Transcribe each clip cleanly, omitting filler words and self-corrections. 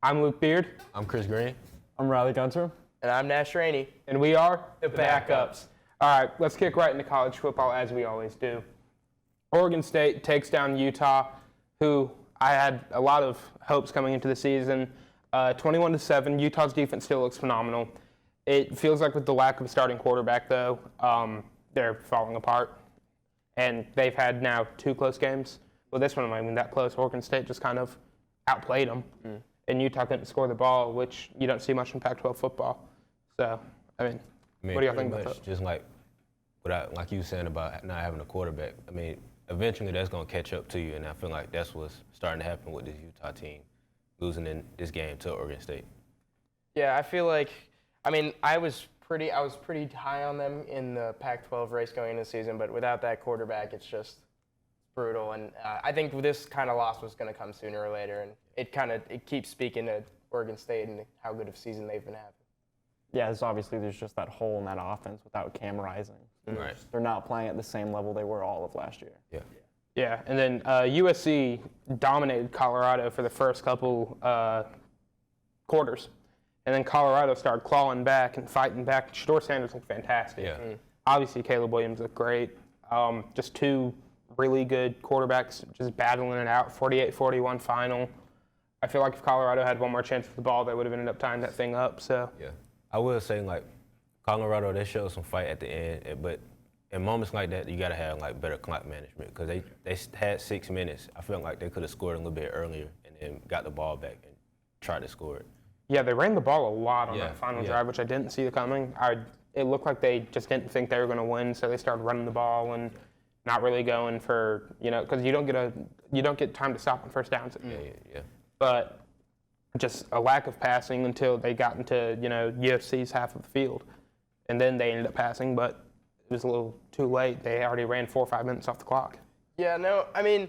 I'm Luke Beard. I'm Chris Green. I'm Riley Gunter. And I'm Nash Rainey. And we are the Backups. All right, let's kick right into college football as we always do. Oregon State takes down Utah, who I had a lot of hopes coming into the season. 21-7, Utah's defense still looks phenomenal. It feels like with the lack of a starting quarterback, though, they're falling apart. And they've had now 2 close games. Well, this one wasn't even that close. Oregon State just kind of outplayed them. And Utah couldn't score the ball, which you don't see much in Pac-12 football. So, I mean, what do y'all think about that? Just like you were saying about not having a quarterback, I mean, eventually that's going to catch up to you, and I feel like that's what's starting to happen with this Utah team, losing in this game to Oregon State. Yeah, I feel like, I mean, I was pretty high on them in the Pac-12 race going into the season, but without that quarterback, it's just brutal. And I think this kind of loss was going to come sooner or later, and it keeps speaking to Oregon State and how good of a season they've been having. Yeah, there's just that hole in that offense without Cam Rising. Right. They're not playing at the same level they were all of last year. Yeah. Yeah, and then USC dominated Colorado for the first couple quarters. And then Colorado started clawing back and fighting back. Shedeur Sanders looked fantastic. Yeah. Obviously, Caleb Williams looked great. Just 2 really good quarterbacks just battling it out, 48-41 final. I feel like if Colorado had one more chance with the ball, they would have ended up tying that thing up. So Yeah. I will say, like, Colorado, they showed some fight at the end, but in moments like that, you got to have, like, better clock management because they had 6 minutes. I felt like they could have scored a little bit earlier and then got the ball back and tried to score it. yeah, they ran the ball a lot on that final drive, which I didn't see coming. It looked like they just didn't think they were going to win, so they started running the ball and not really going for, because you don't get time to stop on first downs. Yeah. But just a lack of passing until they got into, UFC's half of the field. And then they ended up passing, but it was a little too late. They already ran 4 or 5 minutes off the clock. Yeah, no, I mean,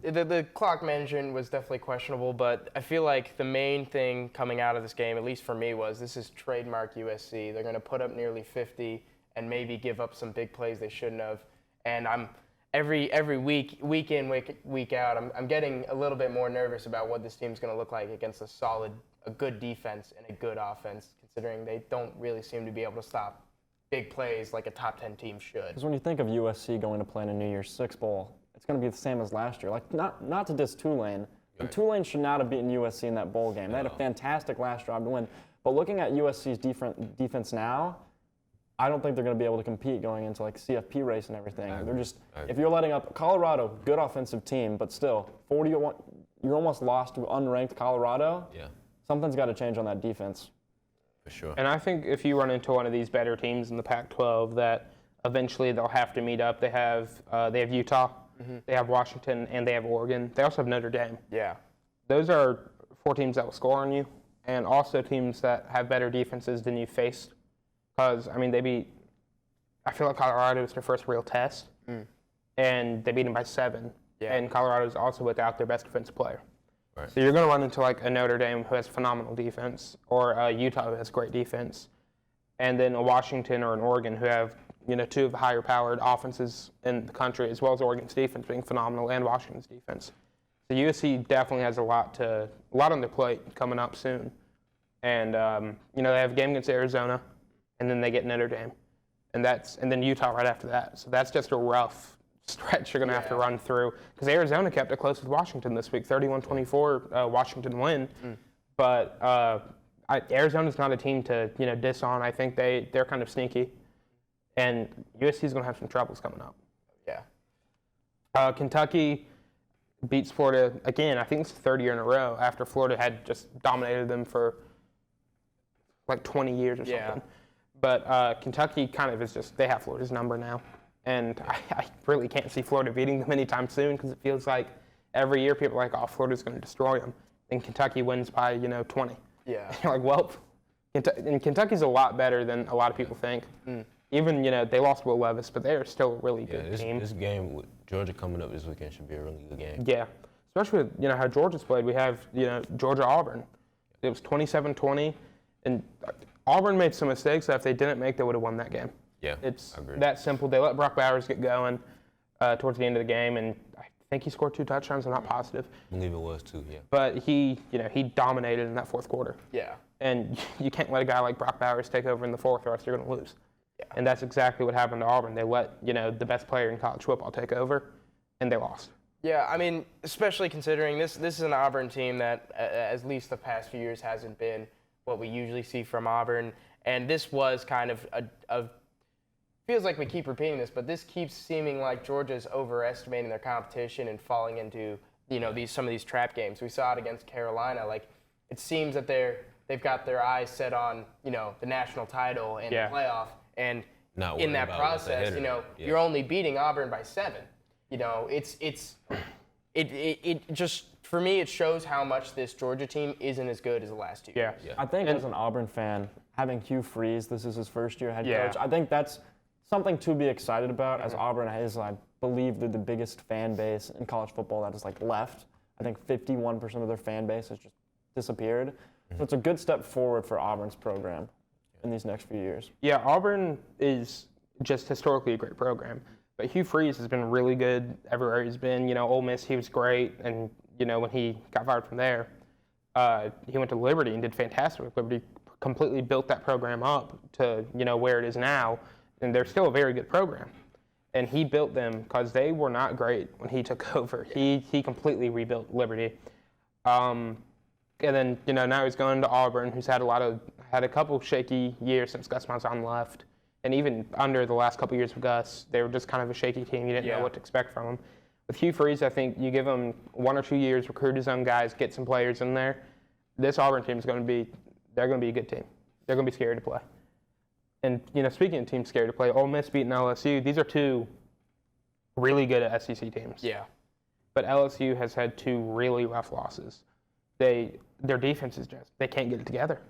the clock management was definitely questionable, but I feel like the main thing coming out of this game, at least for me, was this is trademark USC. They're going to put up nearly 50 and maybe give up some big plays they shouldn't have. And I'm every week in, week out, I'm getting a little bit more nervous about what this team's going to look like against a good defense and a good offense, considering they don't really seem to be able to stop big plays like a top 10 team should. Because when you think of USC going to play in a New Year's Six bowl, it's going to be the same as last year. Like not to diss Tulane, but Tulane should not have beaten USC in that bowl game. They had a fantastic last drive to win. But looking at USC's defense now, I don't think they're going to be able to compete going into like CFP race and everything. They're just, if you're letting up Colorado, good offensive team, but still 41, you're almost lost to unranked Colorado. Yeah. Something's got to change on that defense. For sure. And I think if you run into one of these better teams in the Pac-12, that eventually they'll have to meet up. They have Utah, they have Washington, and they have Oregon. They also have Notre Dame. Yeah. Those are 4 teams that will score on you, and also teams that have better defenses than you faced. Because, I mean, I feel like Colorado was their first real test, and they beat them by 7. Yeah. And Colorado's also without their best defensive player. Right. So you're going to run into like a Notre Dame who has phenomenal defense, or a Utah who has great defense, and then a Washington or an Oregon who have 2 of the higher powered offenses in the country, as well as Oregon's defense being phenomenal and Washington's defense. So USC definitely has a lot on their plate coming up soon, and they have a game against Arizona, and then they get Notre Dame, and then Utah right after that. So that's just a rough stretch you're going to have to run through, because Arizona kept it close with Washington this week, 31-24, Washington win. But Arizona's not a team to diss on. I think they're kind of sneaky, and USC's going to have some troubles coming up. Yeah. Kentucky beats Florida again. I think it's the 3rd year in a row after Florida had just dominated them for like 20 years or something. But Kentucky kind of is just, they have Florida's number now. And I really can't see Florida beating them anytime soon, because it feels like every year people are like, oh, Florida's going to destroy them. And Kentucky wins by, 20. Yeah. And you're like, well, and Kentucky's a lot better than a lot of people think. Even, they lost Will Levis, but they're still a really good team. This game with Georgia coming up this weekend should be a really good game. Yeah. Especially with, how Georgia's played. We have, Georgia-Auburn. It was 27-20. And Auburn made some mistakes that if they didn't make, they would have won that game. Yeah, It's I agree. that simple. They let Brock Bowers get going towards the end of the game, and I think he scored 2 touchdowns. I'm not positive, I believe it was too. Yeah. but he dominated in that fourth quarter. Yeah. And you can't let a guy like Brock Bowers take over in the fourth, or else you're going to lose. Yeah. And that's exactly what happened to Auburn. They let the best player in college football take over, and they lost. Yeah, I mean, especially considering this is an Auburn team that, at least the past few years, hasn't been what we usually see from Auburn. And this was kind of feels like we keep repeating this, but this keeps seeming like Georgia's overestimating their competition and falling into some of these trap games. We saw it against Carolina. Like, it seems that they've got their eyes set on the national title and the playoff, and Not in worried that about what's process, ahead of them. you're only beating Auburn by 7. It just, for me, it shows how much this Georgia team isn't as good as the last 2 years. Yeah. I think as an Auburn fan, having Hugh Freeze, this is his first year head Yeah. coach, I think that's something to be excited about, as Auburn is, I believe, the biggest fan base in college football that is left. I think 51% of their fan base has just disappeared. So it's a good step forward for Auburn's program in these next few years. Yeah, Auburn is just historically a great program. But Hugh Freeze has been really good everywhere he's been. Ole Miss, he was great. And, when he got fired from there, he went to Liberty and did fantastic with Liberty, completely built that program up to, where it is now. And they're still a very good program. And he built them because they were not great when he took over. He completely rebuilt Liberty. And then, now he's going to Auburn, who's had a couple shaky years since Gus Malzahn left. And even under the last couple years of Gus, they were just kind of a shaky team. You didn't know what to expect from them. With Hugh Freeze, I think you give him 1 or 2 years, recruit his own guys, get some players in there. This Auburn team is going to be a good team. They're going to be scary to play. And, speaking of teams scary to play, Ole Miss beating LSU, these are 2 really good SEC teams. Yeah. But LSU has had 2 really rough losses. Their defense is just, they can't get it together.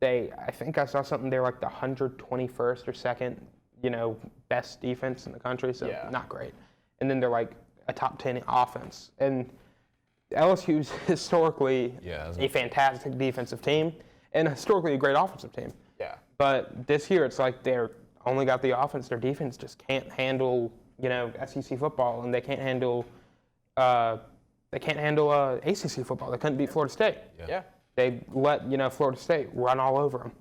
I think I saw something, they're like the 121st or 2nd, best defense in the country, so not great. And then they're like a top 10 offense. And LSU's historically a fantastic defensive team and historically a great offensive team. Yeah. But this year it's like they're only got the offense. Their defense just can't handle, SEC football, and they can't handle ACC football. They couldn't beat Florida State. Yeah. They let, Florida State run all over them.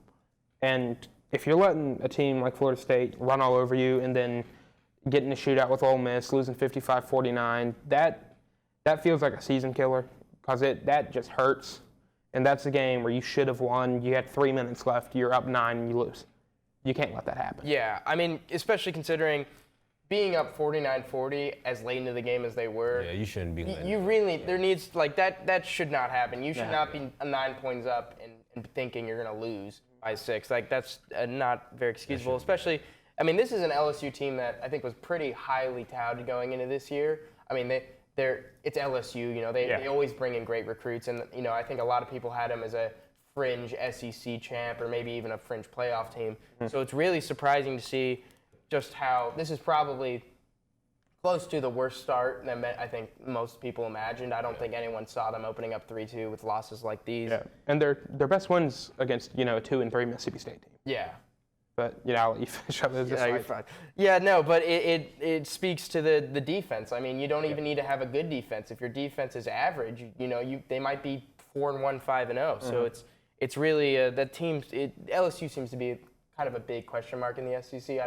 And if you're letting a team like Florida State run all over you and then getting a shootout with Ole Miss, losing 55-49, that feels like a season killer because that just hurts. And that's a game where you should have won. You had 3 minutes left. You're up 9 and you lose. You can't let that happen. Yeah, I mean, especially considering being up 49-40 as late into the game as they were. Yeah, you shouldn't be. There needs, that should not happen. You should not be 9 points up and thinking you're going to lose by 6. That's not very excusable, especially, I mean, this is an LSU team that I think was pretty highly touted going into this year. I mean, it's LSU, they always bring in great recruits, and, I think a lot of people had them as a fringe SEC champ or maybe even a fringe playoff team. Mm-hmm. So it's really surprising to see just how this is probably close to the worst start than I think most people imagined. I don't think anyone saw them opening up 3-2 with losses like these. Yeah, and their best wins against, a 2 and 3 Mississippi State team. Yeah. But, I'll let you finish up. You're fine. Yeah, no, but it speaks to the defense. I mean, you don't even need to have a good defense. If your defense is average, they might be 4-1, 5-0. So it's really that team. LSU seems to be kind of a big question mark in the SEC.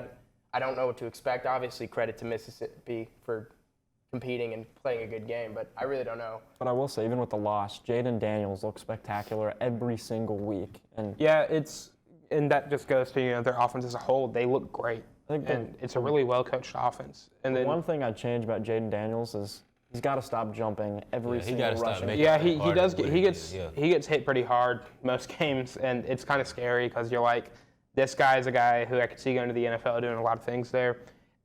I don't know what to expect. Obviously, credit to Mississippi for competing and playing a good game, but I really don't know. But I will say, even with the loss, Jaden Daniels looks spectacular every single week. And and that just goes to their offense as a whole. They look great, and it's a really well coached offense. And then one thing I'd change about Jaden Daniels is he's got to stop jumping every single rushing. He does. He gets hit pretty hard most games, and it's kind of scary because you're like, this guy is a guy who I could see going to the NFL doing a lot of things there,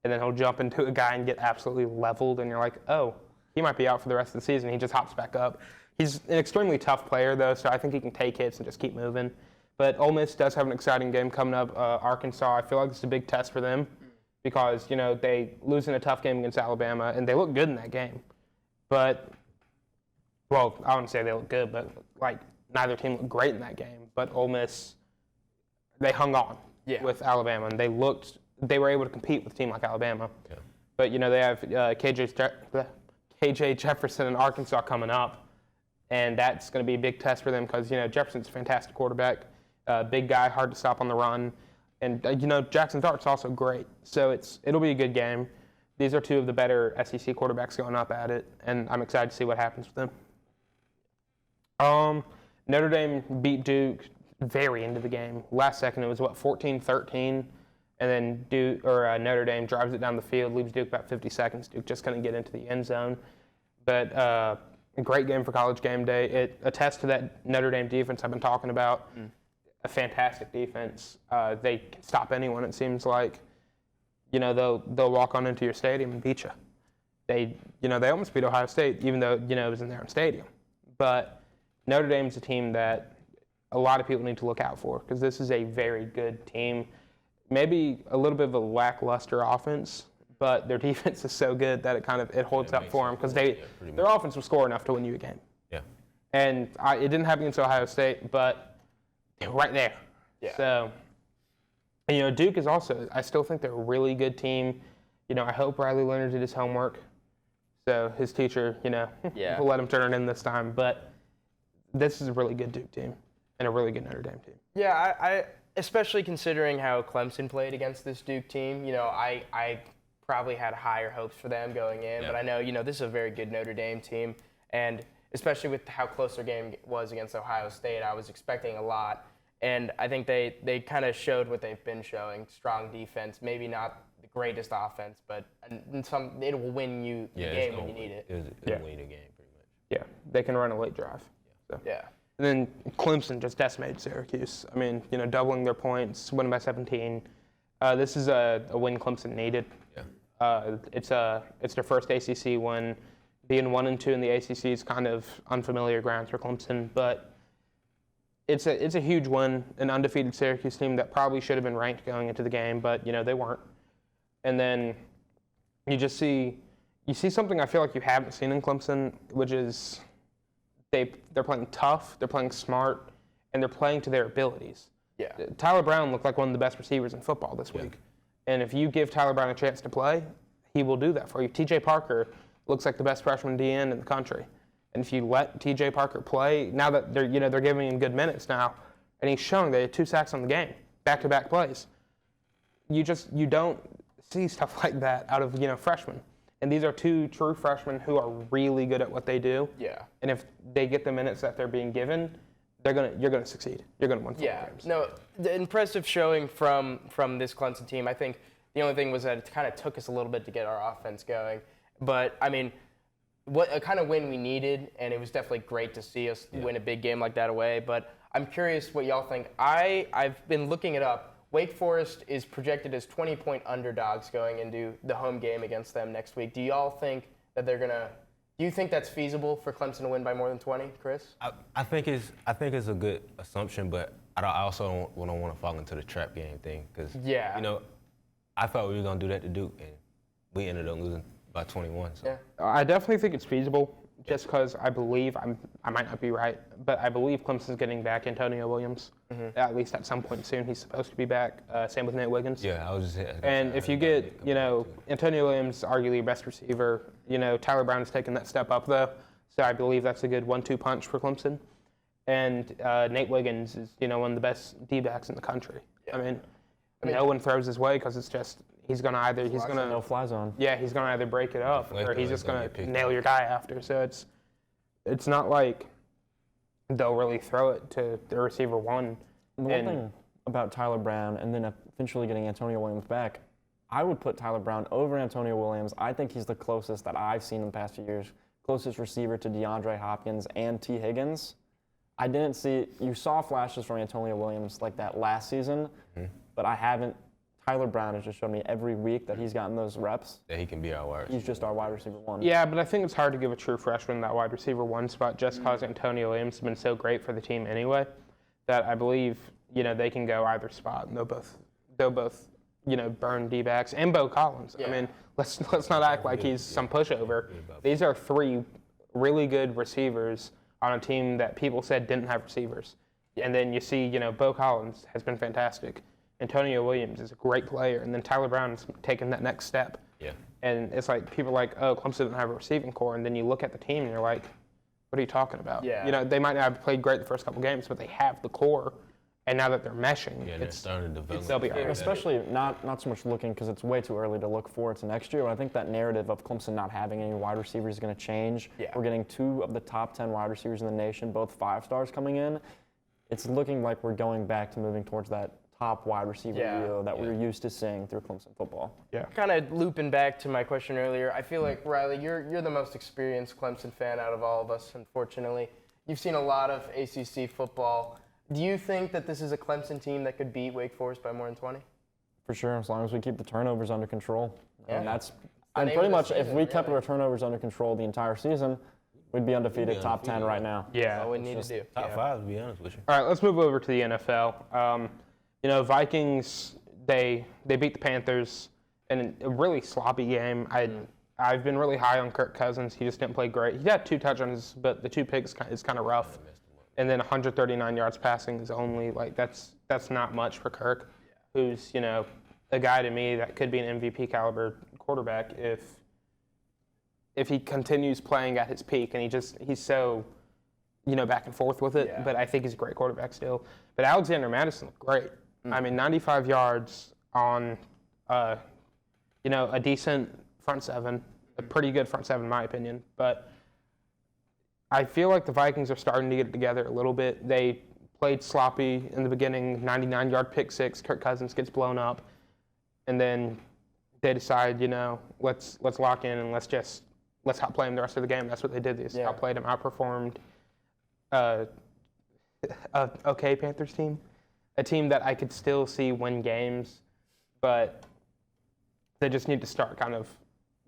and then he'll jump into a guy and get absolutely leveled, and you're like, oh, he might be out for the rest of the season. He just hops back up. He's an extremely tough player, though, so I think he can take hits and just keep moving. But Ole Miss does have an exciting game coming up. Arkansas, I feel like it's a big test for them because, they lose in a tough game against Alabama, and they look good in that game. But, well, I wouldn't say they look good, but, neither team looked great in that game. But Ole Miss, they hung on with Alabama, and they were able to compete with a team like Alabama. Yeah. But, they have KJ KJ Jefferson in Arkansas coming up, and that's going to be a big test for them because Jefferson's a fantastic quarterback, big guy, hard to stop on the run, and Jackson Dart's also great. So it'll be a good game. These are two of the better SEC quarterbacks going up at it, and I'm excited to see what happens with them. Notre Dame beat Duke very into the game. Last second, it was 14-13, and then Notre Dame drives it down the field, leaves Duke about 50 seconds. Duke just couldn't get into the end zone. But a great game for College Game Day. It attests to that Notre Dame defense I've been talking about. A fantastic defense. They can stop anyone, it seems like. They'll walk on into your stadium and beat you. They almost beat Ohio State, even though it was in their own stadium. But Notre Dame's a team that a lot of people need to look out for because this is a very good team. Maybe a little bit of a lackluster offense, but their defense is so good that it holds up for them because their offense will score enough to win you a game. Yeah. And it didn't happen against Ohio State, but they're right there. Yeah. So. And, Duke is also, I still think they're a really good team. I hope Riley Leonard did his homework. So his teacher, will let him turn it in this time. But this is a really good Duke team and a really good Notre Dame team. Yeah, I especially considering how Clemson played against this Duke team, I probably had higher hopes for them going in. Yeah. But I know, this is a very good Notre Dame team. And especially with how close their game was against Ohio State, I was expecting a lot. And I think they kind of showed what they've been showing. Strong defense, maybe not the greatest offense, but it will win you the game when you need it. It'll win the game pretty much. Yeah, they can run a late drive. So. Yeah. And then Clemson just decimated Syracuse. I mean, doubling their points, winning by 17. This is a win Clemson needed. Yeah. It's their first ACC win. Being 1-2 in the ACC is kind of unfamiliar grounds for Clemson, but it's a huge win, an undefeated Syracuse team that probably should have been ranked going into the game, but they weren't. And then you see something I feel like you haven't seen in Clemson, which is they're playing tough, they're playing smart, and they're playing to their abilities. Yeah. Tyler Brown looked like one of the best receivers in football this week. And if you give Tyler Brown a chance to play, he will do that for you. TJ Parker looks like the best freshman DN in the country. And if you let TJ Parker play, now that they're giving him good minutes now, and he's showing they had 2 sacks on the game, back-to-back plays. You don't see stuff like that out of freshmen. And these are 2 true freshmen who are really good at what they do. Yeah. And if they get the minutes that they're being given, you're gonna succeed. You're gonna win football games. No, the impressive showing from this Clemson team. I think the only thing was that it kind of took us a little bit to get our offense going. But I mean, what a kind of win we needed, and it was definitely great to see us win a big game like that away. But I'm curious what y'all think. I've been looking it up. Wake Forest is projected as 20-point underdogs going into the home game against them next week. Do y'all think that they're gonna? Do you think that's feasible for Clemson to win by more than 20, Chris? I think it's a good assumption, but I also don't want to fall into the trap game thing because I thought we were gonna do that to Duke, and we ended up losing by 21. So. Yeah. I definitely think it's feasible, just because I believe I might not be right, but I believe Clemson's getting back Antonio Williams at least at some point soon. He's supposed to be back. Same with Nate Wiggins. Yeah, I was just. And if you get Antonio Williams, arguably your best receiver. Tyler Brown has taken that step up though, so I believe that's a good 1-2 punch for Clemson. And Nate Wiggins is one of the best D-backs in the country. Yeah. I mean, no one throws his way because it's just. He's gonna no fly zone. Yeah, he's gonna either break it up or he's just gonna nail your guy after. So it's not like they'll really throw it to the receiver one. The one thing about Tyler Brown and then eventually getting Antonio Williams back, I would put Tyler Brown over Antonio Williams. I think he's the closest that I've seen in the past few years, closest receiver to DeAndre Hopkins and T. Higgins. You saw flashes from Antonio Williams like that last season, but I haven't. Tyler Brown has just shown me every week that he's gotten those reps. That he can be our wide receiver. He's just our wide receiver one. Yeah, but I think it's hard to give a true freshman that wide receiver one spot just because Antonio Williams has been so great for the team anyway that I believe, they can go either spot and they'll both burn D-backs and Bo Collins. Yeah. I mean, let's not act like he's some pushover. These are 3 really good receivers on a team that people said didn't have receivers. And then you see, Bo Collins has been fantastic. Antonio Williams is a great player, and then Tyler Brown's taken that next step. Yeah. And it's like people are like, oh, Clemson doesn't have a receiving core, and then you look at the team and you're like, what are you talking about? Yeah. You know, they might not have played great the first couple games, but they have the core, and now that they're meshing, Yeah, they're starting to develop. they'll be all right. Especially not so much looking because it's way too early to look forward to next year. But I think that narrative of Clemson not having any wide receivers is going to change. Yeah. We're getting 2 of the top 10 wide receivers in the nation, both 5-stars coming in. It's looking like we're going back to moving towards that top wide receiver trio that we're used to seeing through Clemson football. Yeah. Kind of looping back to my question earlier, I feel like, Riley, you're the most experienced Clemson fan out of all of us, unfortunately. You've seen a lot of ACC football. Do you think that this is a Clemson team that could beat Wake Forest by more than 20? For sure, as long as we keep the turnovers under control. Yeah. And that's The and name pretty of the much if season, we kept really. our turnovers under control the entire season, we'd be undefeated, top 10 undefeated. right now. Yeah. All we need to do. Top 5, to be honest with you. All right, let's move over to the NFL. You know, Vikings, they beat the Panthers in a really sloppy game. I've been really high on Kirk Cousins. He just didn't play great. He had 2 touchdowns, but the 2 picks is kind of rough. And then 139 yards passing is only like that's not much for Kirk, who's, you know, a guy to me that could be an MVP caliber quarterback if he continues playing at his peak, and he's so, you know, back and forth with it. Yeah. But I think he's a great quarterback still. But Alexander Madison looked great. I mean, 95 yards on, you know, a decent front seven, a pretty good front seven in my opinion. But I feel like the Vikings are starting to get it together a little bit. They played sloppy in the beginning, 99-yard pick six. Kirk Cousins gets blown up, and then they decide, you know, let's lock in and let's outplay him the rest of the game. That's what they did. They just outplayed him, outperformed okay Panthers team, a team that I could still see win games, but they just need to start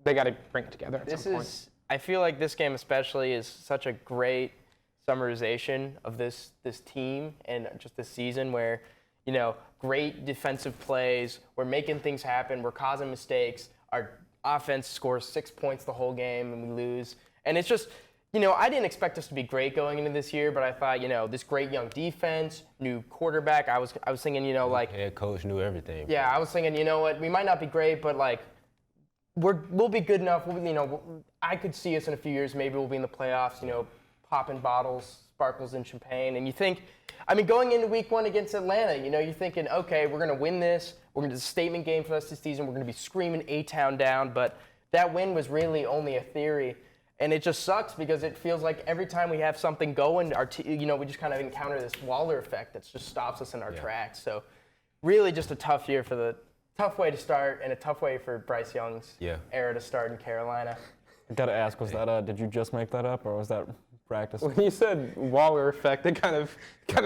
they got to bring it together at some point. I feel like this game especially is such a great summarization of this team and just this season where, you know, great defensive plays, we're making things happen, we're causing mistakes, our offense scores 6 points the whole game and we lose. And it's just, you know, I didn't expect us to be great going into this year, but I thought, you know, this great young defense, new quarterback, I was thinking, you know, like, Head coach knew everything. yeah, I was thinking, you know what, we might not be great, but like, we'll be good enough. You know, I could see us in a few years. Maybe we'll be in the playoffs. You know, popping bottles, sparkles, and champagne. And you think, I mean, going into Week 1 against Atlanta, you know, you're thinking, okay, we're gonna win this. We're gonna do a statement game for us this season. We're gonna be screaming A-Town down. But that win was really only a theory, and it just sucks because it feels like every time we have something going, you know, we just kind of encounter this Waller effect that just stops us in our tracks. So, really, just a tough year for the. Tough way to start and a tough way for Bryce Young's era to start in Carolina. I gotta ask, was that did you just make that up or was that practice? When you said Waller effect, it kind of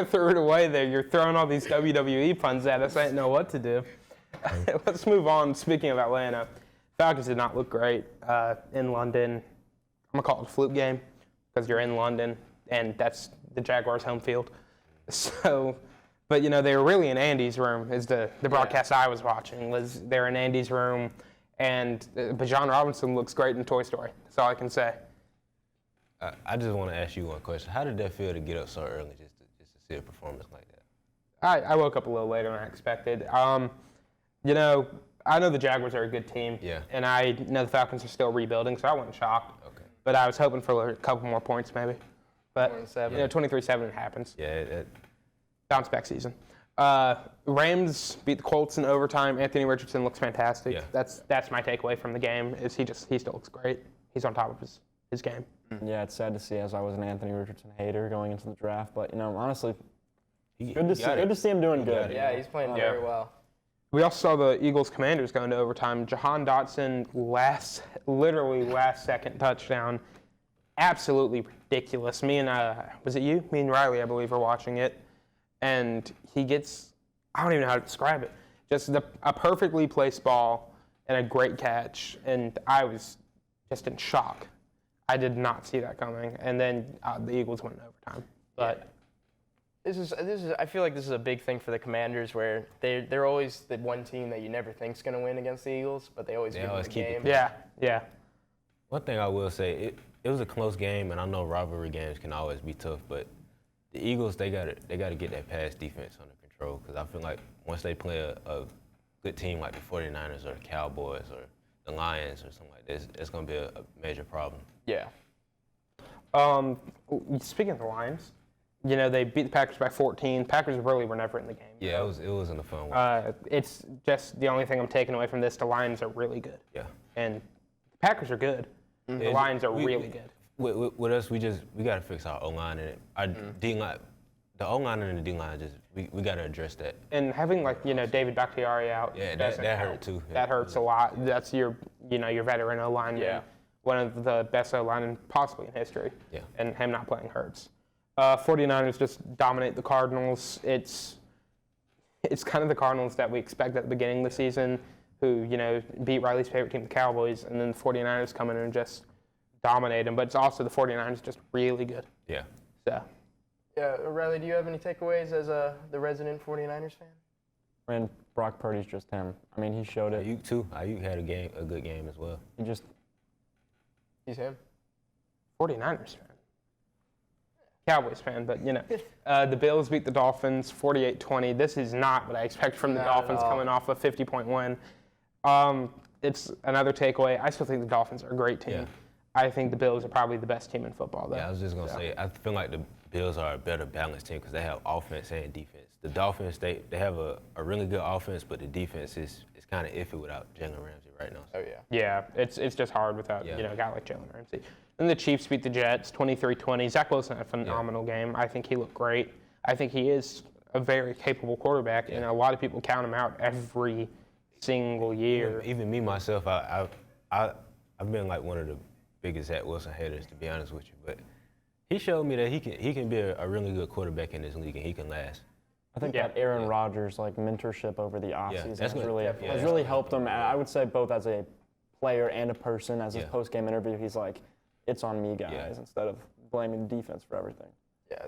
threw it away there. You're throwing all these WWE puns at us. I didn't know what to do. Let's move on. Speaking of Atlanta, Falcons did not look great in London. I'm gonna call it a fluke game because you're in London and that's the Jaguars' home field. So. But, you know, they were really in Andy's room, is the broadcast I was watching, was they're in Andy's room, and Bijan Robinson looks great in Toy Story. That's all I can say. I just want to ask you one question. How did that feel to get up so early just to see a performance like that? I woke up a little later than I expected. You know, I know the Jaguars are a good team, and I know the Falcons are still rebuilding, so I wasn't shocked. Okay. But I was hoping for a couple more points maybe. But, 27. you know, 23-7 it happens. Yeah, Bounce back season. Rams beat the Colts in overtime. Anthony Richardson looks fantastic. Yeah. That's my takeaway from the game. Is he still looks great. He's on top of his game. Yeah, it's sad to see as I was an Anthony Richardson hater going into the draft, but you know, honestly, he good to see him doing good. Yeah, he's playing very well. We also saw the Eagles Commanders go into overtime. Jahan Dotson literally last second touchdown. Absolutely ridiculous. Me and was it you? Me and Riley, I believe, were watching it. And he gets, I don't even know how to describe it, just a perfectly placed ball and a great catch. And I was just in shock. I did not see that coming. And then the Eagles went in overtime. But This is. I feel like this is a big thing for the Commanders, where they're always the one team that you never think's going to win against the Eagles, but they always win the keep game. it. yeah. One thing I will say, it was a close game, and I know rivalry games can always be tough, but the Eagles, they got to get that pass defense under control, because I feel like once they play a good team like the 49ers or the Cowboys or the Lions or something like this, it's going to be a major problem. Yeah. Speaking of the Lions, they beat the Packers by 14. Packers really were never in the game. Yeah, it wasn't a fun one. It's just the only thing I'm taking away from this. The Lions are really good. Yeah. And the Packers are good. The Lions are really good. With us, we got to fix our O-line and our D-line. The O-line and the D-line, we got to address that. And having David Bakhtiari out, Yeah, that hurt too. That hurts a lot. That's your veteran O-line. Yeah. One of the best O-line possibly in history. Yeah. And him not playing hurts. 49ers just dominate the Cardinals. It's kind of the Cardinals that we expect at the beginning of the season, who beat Riley's favorite team, the Cowboys, and then the 49ers come in and just dominate them. But it's also the 49ers just really good. Yeah. So. Yeah, Riley, do you have any takeaways as the resident 49ers fan? And Brock Purdy's just him. I mean, he showed it. Ayuk too. Ayuk had a good game as well. He's him. 49ers fan. Cowboys fan, but the Bills beat the Dolphins 48-20. This is not what I expect from the Dolphins coming off a 50-point win. It's another takeaway. I still think the Dolphins are a great team. Yeah. I think the Bills are probably the best team in football, though. Yeah, I was just going to say, I feel like the Bills are a better balanced team because they have offense and defense. The Dolphins, they have a really good offense, but the defense is kind of iffy without Jalen Ramsey right now. Oh, yeah. Yeah, it's just hard without a guy like Jalen Ramsey. And the Chiefs beat the Jets 23-20. Zach Wilson had a phenomenal game. I think he looked great. I think he is a very capable quarterback, and a lot of people count him out every single year. Even me myself, I've been like one of the biggest Zach Wilson haters, to be honest with you, but he showed me that he can be a really good quarterback in this league and he can last. I think that Aaron Rodgers mentorship over the offseason has has really helped him. I would say both as a player and a person. As his post-game interview, he's like, "It's on me, guys," instead of blaming the defense for everything. Yeah,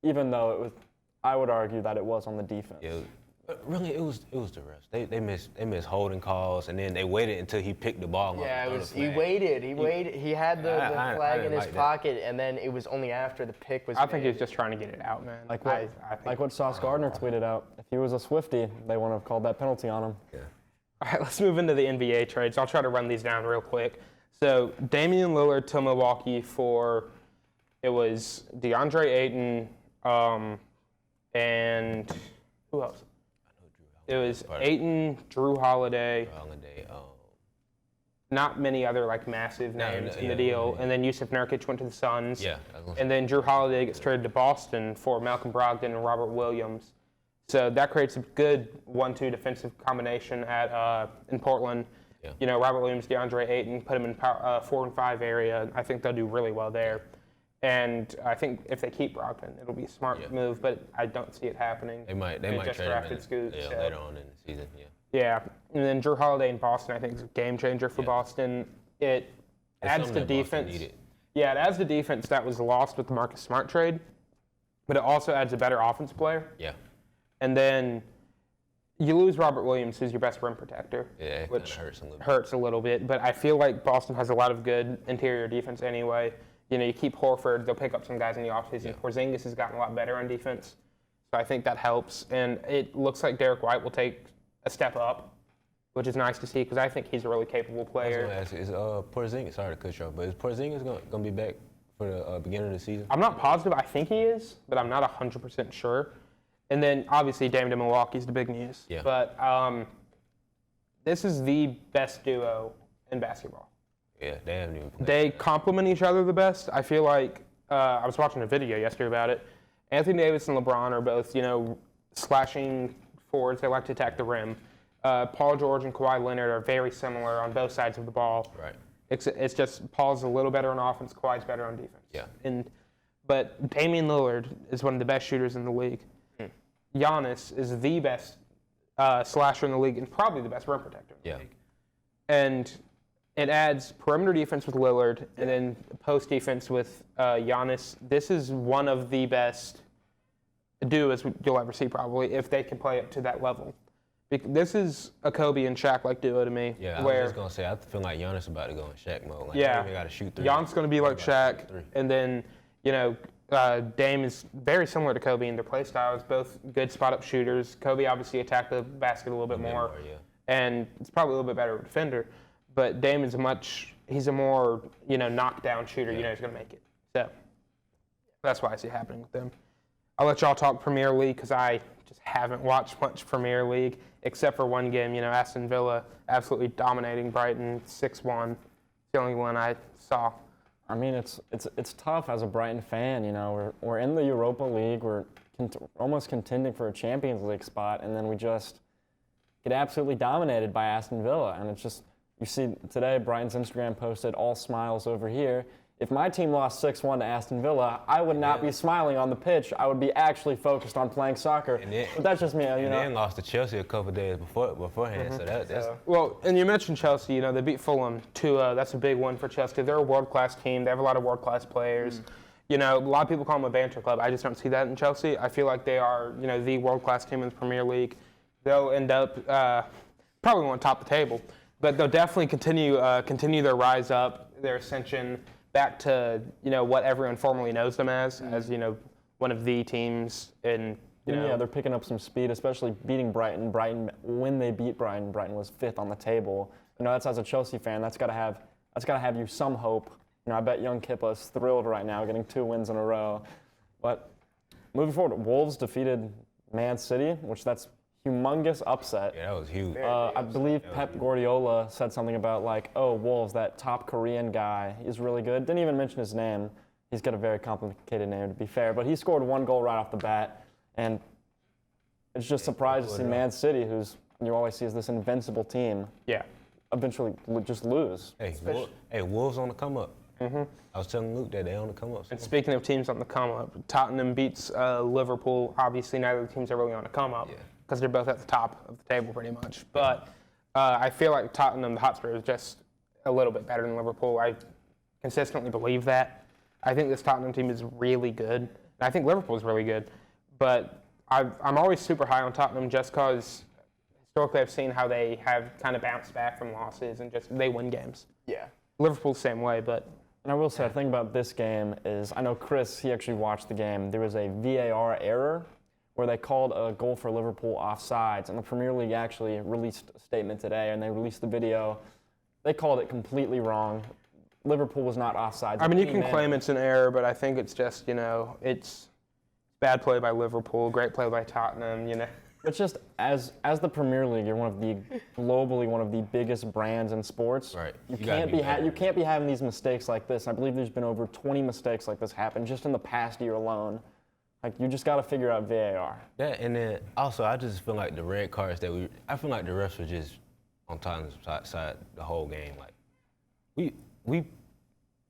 even though I would argue that it was on the defense. Yeah. But really, it was the refs. They missed holding calls, and then they waited until he picked the ball. Yeah, he waited. He had the flag in his pocket, and then it was only after the pick was. I think he was just trying to get it out, man. Like what Sauce Gardner tweeted out. If he was a Swiftie, they wouldn't have called that penalty on him. Yeah. All right, let's move into the NBA trades. I'll try to run these down real quick. So Damian Lillard to Milwaukee it was DeAndre Ayton, and who else? It was Ayton, Drew Holiday. Not many other massive names in the deal. And then Yusuf Nurkic went to the Suns. Yeah. And then Drew Holiday gets traded to Boston for Malcolm Brogdon and Robert Williams. So that creates a good 1-2 defensive combination in Portland. Yeah. Robert Williams, DeAndre Ayton, put him in 4 and 5 area. I think they'll do really well there. And I think if they keep Brogdon, it'll be a smart move, but I don't see it happening. They might just trade drafted him Scoot. later on in the season. Yeah, and then Drew Holiday in Boston, I think, is a game changer for Boston. It adds the defense. Yeah, it adds the defense that was lost with the Marcus Smart trade, but it also adds a better offense player. Yeah. And then you lose Robert Williams, who's your best rim protector. Yeah, which hurts a little bit. But I feel like Boston has a lot of good interior defense anyway. You keep Horford, they'll pick up some guys in the offseason. Yeah. Porzingis has gotten a lot better on defense. So I think that helps. And it looks like Derek White will take a step up, which is nice to see because I think he's a really capable player. I was going to ask, is Porzingis, sorry to cut you off, but is Porzingis going to be back for the beginning of the season? I'm not positive. I think he is, but I'm not 100% sure. And then, obviously, Dame to Milwaukee is the big news. Yeah. But this is the best duo in basketball. Yeah, they haven't even played. They complement each other the best. I feel like I was watching a video yesterday about it. Anthony Davis and LeBron are both, slashing forwards. They like to attack the rim. Paul George and Kawhi Leonard are very similar on both sides of the ball. Right. It's just Paul's a little better on offense, Kawhi's better on defense. Yeah. But Damian Lillard is one of the best shooters in the league. Giannis is the best slasher in the league and probably the best rim protector in the league. And it adds perimeter defense with Lillard and then post defense with Giannis. This is one of the best duos you'll ever see probably if they can play up to that level. This is a Kobe and Shaq-like duo to me. Yeah, I was just going to say, I feel like Giannis is about to go in Shaq mode. They got to shoot three. Giannis going to be like Shaq. And then, Dame is very similar to Kobe in their play styles, both good spot-up shooters. Kobe obviously attacked the basket a little bit more. And it's probably a little bit better defender. but Dame is he's a more, knockdown shooter. You know he's going to make it. So that's why I see it happening with them. I'll let y'all talk Premier League because I just haven't watched much Premier League except for one game. Aston Villa absolutely dominating Brighton 6-1. It's the only one I saw. I mean, it's tough as a Brighton fan. We're in the Europa League. We're almost contending for a Champions League spot, and then we just get absolutely dominated by Aston Villa. And it's just, you see today, Brighton's Instagram posted, all smiles over here. If my team lost 6-1 to Aston Villa, I would not be smiling on the pitch. I would be actually focused on playing soccer. But that's just me, And then lost to Chelsea a couple days beforehand. So that's Well, and you mentioned Chelsea. They beat Fulham 2-0. That's a big one for Chelsea. They're a world-class team. They have a lot of world-class players. A lot of people call them a banter club. I just don't see that in Chelsea. I feel like they are, the world-class team in the Premier League. They'll end up probably won't top the table, but they'll definitely continue their rise up, their ascension back to what everyone formerly knows them as one of the teams in. Yeah, they're picking up some speed, especially beating Brighton. When they beat Brighton was 5th on the table. That's as a Chelsea fan, that's got to have you some hope. I bet young Kippa's thrilled right now, getting 2 wins in a row. But moving forward, Wolves defeated Man City, which that's humongous upset. Yeah, that was huge. I believe Pep Guardiola said something about Wolves, that top Korean guy, is really good. Didn't even mention his name. He's got a very complicated name, to be fair. But he scored 1 goal right off the bat. And it's just surprised to see Man City, who's you always see as this invincible team, eventually just lose. Hey, Wolves on the come up. I was telling Luke that they on the come up. And speaking of teams on the come up, Tottenham beats Liverpool. Obviously, neither of the teams are really on the come up because they're both at the top of the table pretty much. But I feel like Tottenham, the Hotspur, is just a little bit better than Liverpool. I consistently believe that. I think this Tottenham team is really good. And I think Liverpool is really good. But I'm always super high on Tottenham just because historically I've seen how they have kind of bounced back from losses and just they win games. Yeah. Liverpool's the same way, but... And I will say, the thing about this game is, I know Chris, he actually watched the game. There was a VAR error where they called a goal for Liverpool offsides, and the Premier League actually released a statement today, and they released the video. They called it completely wrong. Liverpool was not offsides. I mean, you can claim it's an error, but I think it's just, it's bad play by Liverpool, great play by Tottenham, It's just, as the Premier League, you're globally one of the biggest brands in sports. Right. You can't be having these mistakes like this. I believe there's been over 20 mistakes like this happen just in the past year alone. You just got to figure out VAR. That, and then also I just feel like the red cards I feel like the refs were just on Tottenham's side the whole game.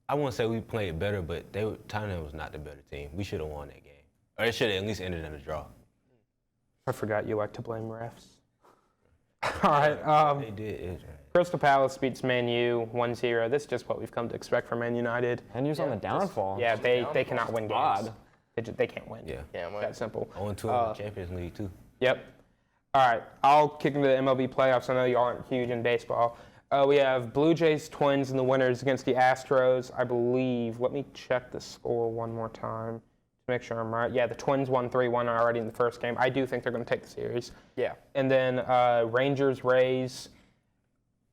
I won't say we played better, but Tottenham was not the better team. We should have won that game, or it should have at least ended in a draw. I forgot you like to blame refs. All right. They did. Crystal Palace beats Man U 1-0. This is just what we've come to expect from Man United. Man U's on the downfall. Yeah, they cannot win games. Odd. They can't win. Yeah. That simple. 0-2 in the Champions League too. Yep. All right. I'll kick into the MLB playoffs. I know you aren't huge in baseball. We have Blue Jays, Twins, and the winners against the Astros. I believe. Let me check the score one more time to make sure I'm right. Yeah, the Twins won 3-1 already in the first game. I do think they're going to take the series. Yeah. And then Rangers, Rays.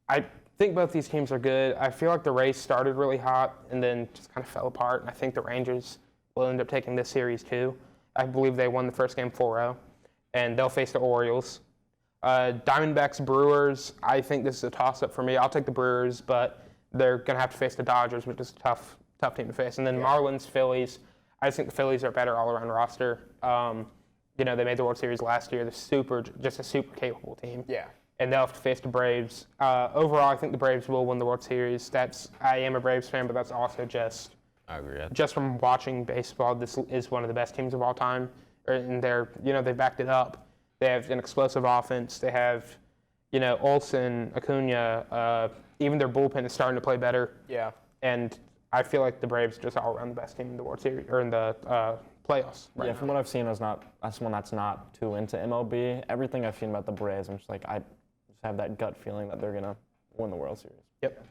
I think both these teams are good. I feel like the Rays started really hot and then just kind of fell apart. And I think the Rangers will end up taking this series too. I believe they won the first game 4-0. And they'll face the Orioles. Diamondbacks, Brewers, I think this is a toss-up for me. I'll take the Brewers, but they're going to have to face the Dodgers, which is a tough team to face. And then Marlins, Phillies, I just think the Phillies are a better all-around roster. They made the World Series last year. They're just a super capable team. Yeah. And they'll have to face the Braves. Overall, I think the Braves will win the World Series. I am a Braves fan, but that's also just... I agree. Just from watching baseball, this is one of the best teams of all time. And they backed it up. They have an explosive offense. They have, Olsen, Acuna. Even their bullpen is starting to play better. Yeah. And I feel like the Braves just all around the best team in the World Series or in the playoffs. Right now. From what I've seen, that's one that's not too into MLB. Everything I've seen about the Braves, I'm just I just have that gut feeling that they're gonna win the World Series. Yep.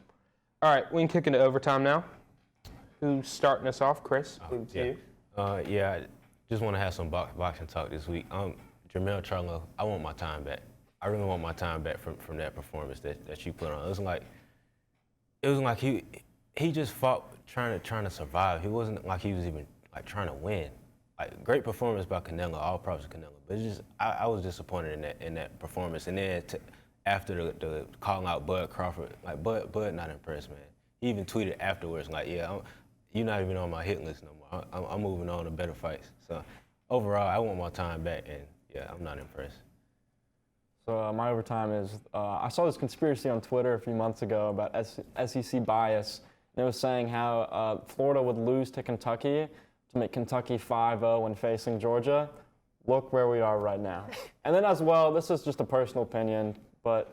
All right, we can kick into overtime now. Who's starting us off, Chris? I just want to have some boxing talk this week. Jermell Charlo, I want my time back. I really want my time back from that performance that you put on. It was like it was like he just fought trying to survive. He wasn't like he was even like trying to win. Like great performance by Canelo, all props to Canelo. But it's just I was disappointed in that performance. And then after the calling out Bud Crawford, like Bud not impressed, man. He even tweeted afterwards like, yeah, you're not even on my hit list no more. I'm moving on to better fights. So overall, I want my time back, and yeah, I'm not impressed. So my overtime is, I saw this conspiracy on Twitter a few months ago about SEC bias. And it was saying how Florida would lose to Kentucky to make Kentucky 5-0 when facing Georgia. Look where we are right now. And then as well, this is just a personal opinion, but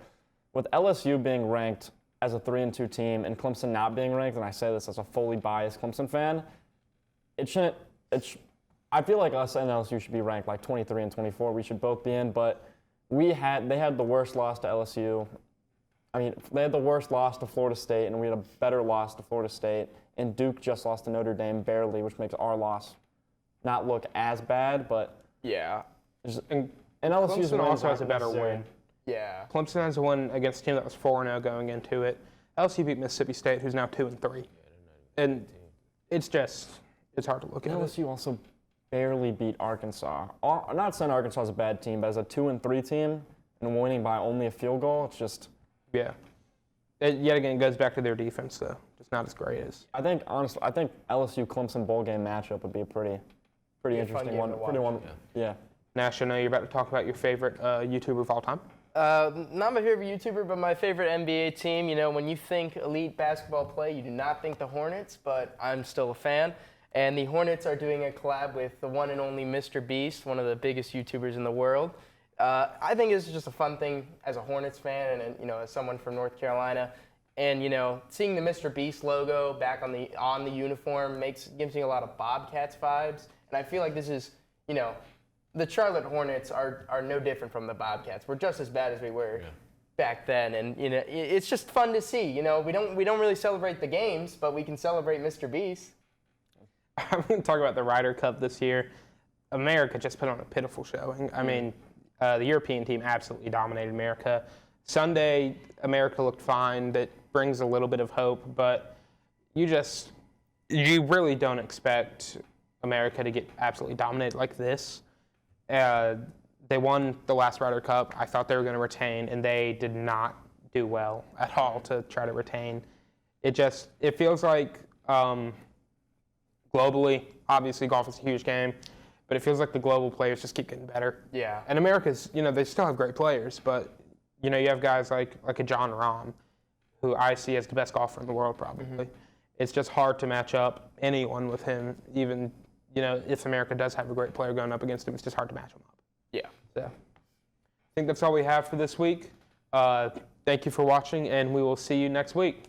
with LSU being ranked as a 3-2 team and Clemson not being ranked, and I say this as a fully biased Clemson fan, I feel like us and LSU should be ranked like 23 and 24. We should both be in, but they had the worst loss to LSU. I mean, they had the worst loss to Florida State, and we had a better loss to Florida State. And Duke just lost to Notre Dame barely, which makes our loss not look as bad. But yeah, and LSU's Clemson also has a not better necessary. win. yeah. Clemson has a win against a team that was 4-0 going into it. LSU beat Mississippi State, who's now 2-3. And it's hard to look at. LSU also barely beat Arkansas. I'm not saying Arkansas is a bad team, but as a 2-3 team and winning by only a field goal, it's just. Yeah. Yet again, it goes back to their defense, though. Just not as great as. I think LSU Clemson bowl game matchup would be a pretty interesting one. Yeah. Nash, I know you're about to talk about your favorite YouTuber of all time. Not my favorite YouTuber, but my favorite NBA team. You know, when you think elite basketball play, you do not think the Hornets, but I'm still a fan. And the Hornets are doing a collab with the one and only Mr. Beast, one of the biggest YouTubers in the world. I think it's just a fun thing as a Hornets fan and you know, as someone from North Carolina. And you know, seeing the Mr. Beast logo back on the uniform gives me a lot of Bobcats vibes. And I feel like this is, you know, the Charlotte Hornets are no different from the Bobcats. We're just as bad as we were back then. And you know, it's just fun to see. You know, we don't really celebrate the games, but we can celebrate Mr. Beast. I'm going to talk about the Ryder Cup this year. America just put on a pitiful showing. I mean, the European team absolutely dominated America. Sunday, America looked fine. That brings a little bit of hope, but you really don't expect America to get absolutely dominated like this. They won the last Ryder Cup. I thought they were going to retain, and they did not do well at all to try to retain. It feels like globally, obviously golf is a huge game, but it feels like the global players just keep getting better. Yeah. And America's, you know, they still have great players, but, you know, you have guys like a John Rahm, who I see as the best golfer in the world probably. Mm-hmm. It's just hard to match up anyone with him, even, you know, if America does have a great player going up against him, it's just hard to match him up. Yeah. So I think that's all we have for this week. Thank you for watching, and we will see you next week.